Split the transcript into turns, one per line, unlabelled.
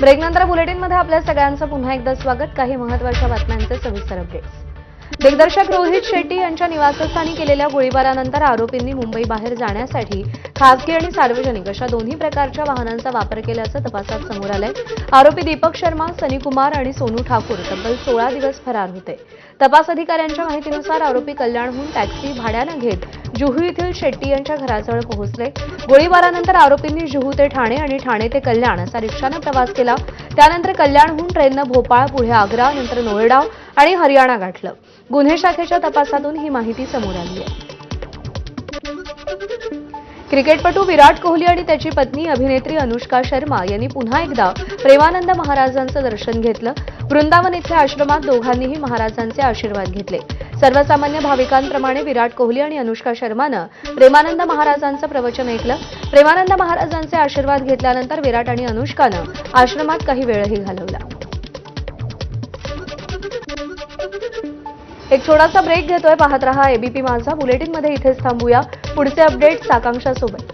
ब्रेकनंतर बुलेटिनमध्ये आपल्या सगळ्यांचं पुन्हा एकदा स्वागत. काही महत्त्वाच्या बातम्यांचे सविस्तर अपडेट्स. दिग्दर्शक रोहित शेट्टी यांच्या निवासस्थानी केलेल्या गोळीबारानंतर आरोपींनी मुंबई बाहेर जाण्यासाठी खासगी आणि सार्वजनिक अशा दोन्ही प्रकारच्या वाहनांचा वापर केल्याचं तपासात समोर आलंय. आरोपी दीपक शर्मा, सनी कुमार आणि सोनू ठाकूर तब्बल 16 दिवस फरार होते. तपास अधिकाऱ्यांच्या माहितीनुसार आरोपी कल्याणहून टॅक्सी भाड्यानं घेत जुहू येथील शेट्टी यांच्या घराजवळ पोहोचले. गोळीबारानंतर आरोपींनी जुहू ते ठाणे आणि ठाणे ते कल्याण असा रिक्षानं प्रवास केला. त्यानंतर कल्याणहून ट्रेननं भोपाळ, पुढे आग्रा, नंतर नोएडा आणि हरियाणा गाठलं. गुन्हे शाखेच्या तपासातून ही माहिती समोर आली आहे. क्रिकेटपटू विराट कोहली आणि त्याची पत्नी अभिनेत्री अनुष्का शर्मा यांनी पुन्हा एकदा प्रेमानंद महाराजांचं दर्शन घेतलं. वृंदावन इथल्या आश्रमात दोघांनीही महाराजांचे आशीर्वाद घेतले. सर्वसामान्य भाविकांप्रमाणे विराट कोहली आणि अनुष्का शर्मानं प्रेमानंद महाराजांचं प्रवचन ऐकलं. प्रेमानंद महाराजांचे आशीर्वाद घेतल्यानंतर विराट आणि अनुष्कानं आश्रमात काही वेळही घालवला. एक छोटासा ब्रेक घेतोय. पाहत रहा एबीपी माझा. बुलेटिनमध्ये इथेच थांबूया. पुढचे अपडेट्स आकांक्षासोबत.